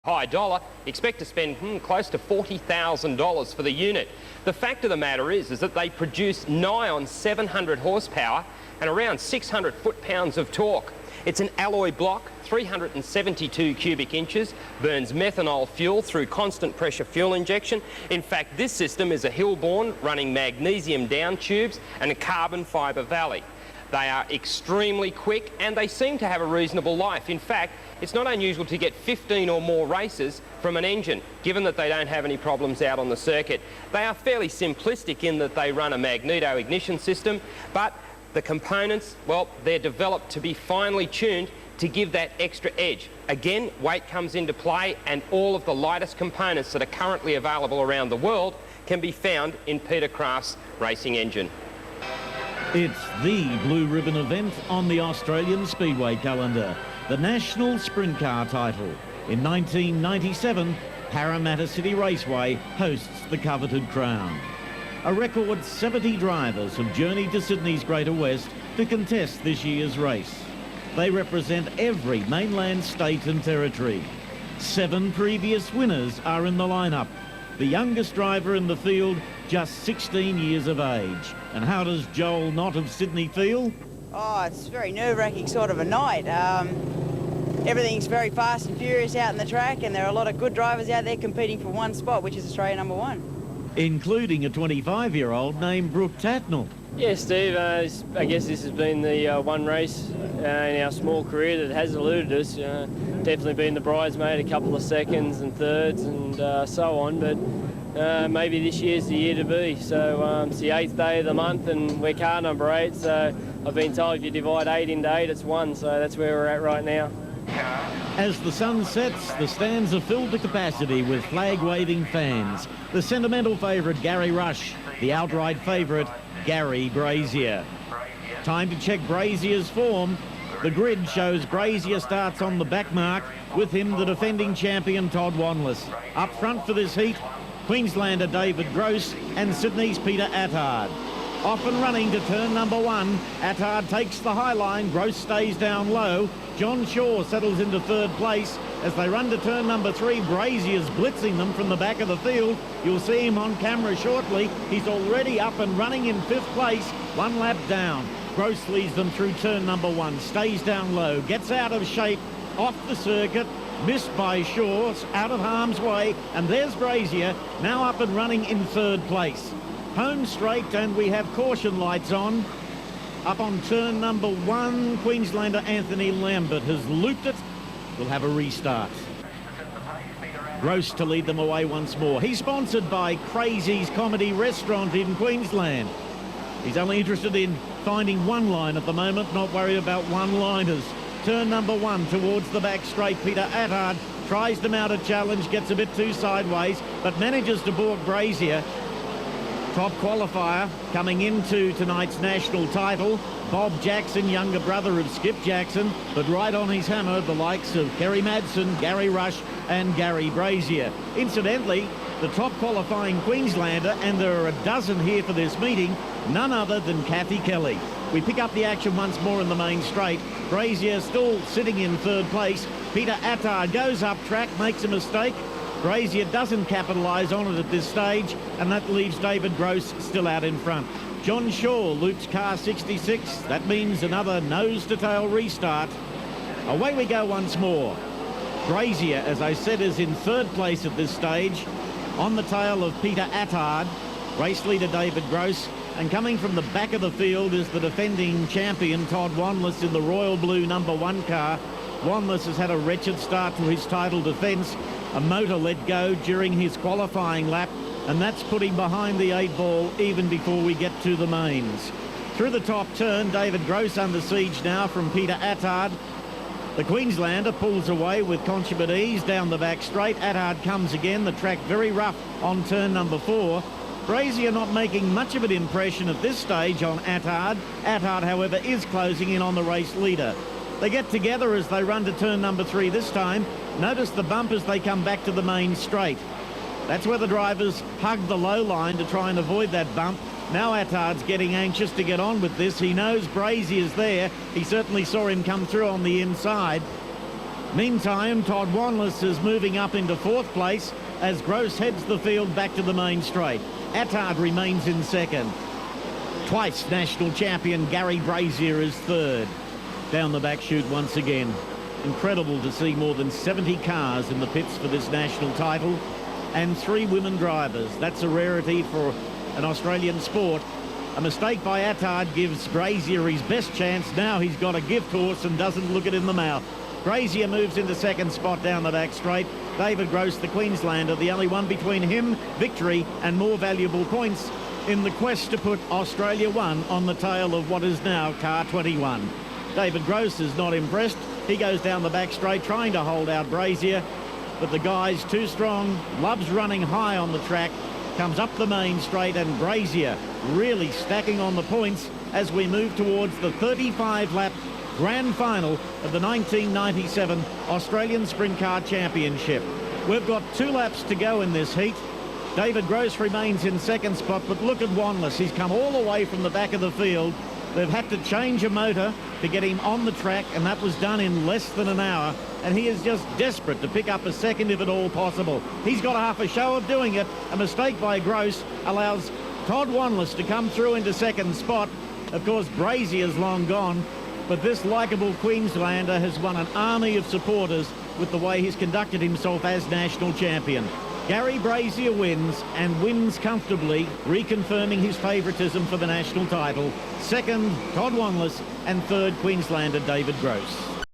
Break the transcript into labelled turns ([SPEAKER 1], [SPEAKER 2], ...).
[SPEAKER 1] high dollar, expect to spend close to $40,000 for the unit. The fact of the matter is that they produce nigh on 700 horsepower and around 600 foot-pounds of torque. It's an alloy block, 372 cubic inches, burns methanol fuel through constant pressure fuel injection. In fact, this system is a Hillborn running magnesium down tubes and a carbon fibre valley. They are extremely quick and they seem to have a reasonable life. In fact, it's not unusual to get 15 or more races from an engine, given that they don't have any problems out on the circuit. They are fairly simplistic in that they run a magneto ignition system, but the components, well, they're developed to be finely tuned to give that extra edge. Again, weight comes into play, and all of the lightest components that are currently available around the world can be found in Peter Craft's racing engine.
[SPEAKER 2] It's the blue ribbon event on the Australian Speedway calendar, the National Sprintcar Title. In 1997, Parramatta City Raceway hosts the coveted crown. A record 70 drivers have journeyed to Sydney's Greater West to contest this year's race. They represent every mainland state and territory. 7 previous winners are in the lineup. The youngest driver in the field, just 16 years of age. And how does Joel Knott of Sydney feel?
[SPEAKER 3] Oh, it's a very nerve-wracking sort of a night. Everything's very fast and furious out in the track, and there are a lot of good drivers out there competing for one spot, which is Australia #1.
[SPEAKER 2] Including a 25-year-old named Brooke Tatnell.
[SPEAKER 4] Yeah, Steve, I guess this has been the one race in our small career that has eluded us. Definitely been the bridesmaid, a couple of seconds and thirds and so on, but maybe this year's the year to be. So it's the 8th day of the month and we're car number 8, so I've been told if you divide 8 into 8, it's 1, so that's where we're at right now.
[SPEAKER 2] As the sun sets, the stands are filled to capacity with flag-waving fans. The sentimental favourite, Gary Rush. The outright favourite, Gary Brazier. Time to check Brazier's form. The grid shows Brazier starts on the back mark, with him the defending champion Todd Wanless. Up front for this heat, Queenslander David Gross and Sydney's Peter Attard. Off and running to turn number 1. Attard takes the high line, Gross stays down low. John Shaw settles into 3rd place. As they run to turn number 3, Brazier's blitzing them from the back of the field. You'll see him on camera shortly. He's already up and running in 5th place, 1 lap down. Gross leads them through turn number 1, stays down low, gets out of shape, off the circuit, missed by Shaw, out of harm's way, and there's Brazier, now up and running in 3rd place. Home straight, and we have caution lights on. Up on turn number 1, Queenslander Anthony Lambert has looped it. We'll have a restart. Gross to lead them away once more. He's sponsored by Crazy's Comedy Restaurant in Queensland. He's only interested in finding one line at the moment, not worried about one-liners. Turn number 1 towards the back straight. Peter Attard tries to mount a challenge, gets a bit too sideways, but manages to balk Brazier. Top qualifier coming into tonight's national title. Bob Jackson, younger brother of Skip Jackson, but right on his hammer, the likes of Kerry Madsen, Gary Rush and Gary Brazier. Incidentally, the top qualifying Queenslander, and there are a dozen here for this meeting, none other than Kathy Kelly. We pick up the action once more in the main straight. Brazier still sitting in 3rd place. Peter Attard goes up track, makes a mistake. Brazier doesn't capitalise on it at this stage, and that leaves David Gross still out in front. John Shaw loops car 66. That means another nose-to-tail restart. Away we go once more. Brazier, as I said, is in 3rd place at this stage, on the tail of Peter Attard. Race leader David Gross, and coming from the back of the field is the defending champion Todd Wanless in the royal blue number 1 car. Wanless has had a wretched start to his title defence. A motor let go during his qualifying lap, and that's put him behind the 8 ball even before we get to the mains. Through the top turn, David Gross under siege now from Peter Attard. The Queenslander pulls away with consummate ease down the back straight. Attard comes again, the track very rough on turn number 4. Brazier not making much of an impression at this stage on Attard. Attard, however, is closing in on the race leader. They get together as they run to turn number 3 this time. Notice the bump as they come back to the main straight. That's where the drivers hug the low line to try and avoid that bump. Now Attard's getting anxious to get on with this. He knows Brazier's there. He certainly saw him come through on the inside. Meantime, Todd Wanless is moving up into 4th place as Gross heads the field back to the main straight. Attard remains in 2nd. Twice national champion Gary Brazier is 3rd. Down the back chute once again. Incredible to see more than 70 cars in the pits for this national title and 3 women drivers. That's a rarity for an Australian sport. A mistake by Attard gives Brazier his best chance. Now he's got a gift horse and doesn't look it in the mouth. Brazier moves into 2nd spot down the back straight. David Gross, the Queenslander, the only one between him, victory and more valuable points in the quest to put Australia 1 on the tail of what is now car 21. David Gross is not impressed. He goes down the back straight trying to hold out Brazier, but the guy's too strong, loves running high on the track, comes up the main straight, and Brazier really stacking on the points as we move towards the 35-lap grand final of the 1997 Australian Sprint Car Championship. We've got 2 laps to go in this heat. David Gross remains in 2nd spot, but look at Wanless. He's come all the way from the back of the field. They've had to change a motor to get him on the track, and that was done in less than an hour. And he is just desperate to pick up a 2nd if at all possible. He's got half a show of doing it. A mistake by Gross allows Todd Wanless to come through into 2nd spot. Of course, Brazier's long gone, but this likeable Queenslander has won an army of supporters with the way he's conducted himself as national champion. Gary Brazier wins, and wins comfortably, reconfirming his favouritism for the national title. 2nd, Todd Wanless, and 3rd, Queenslander David Gross.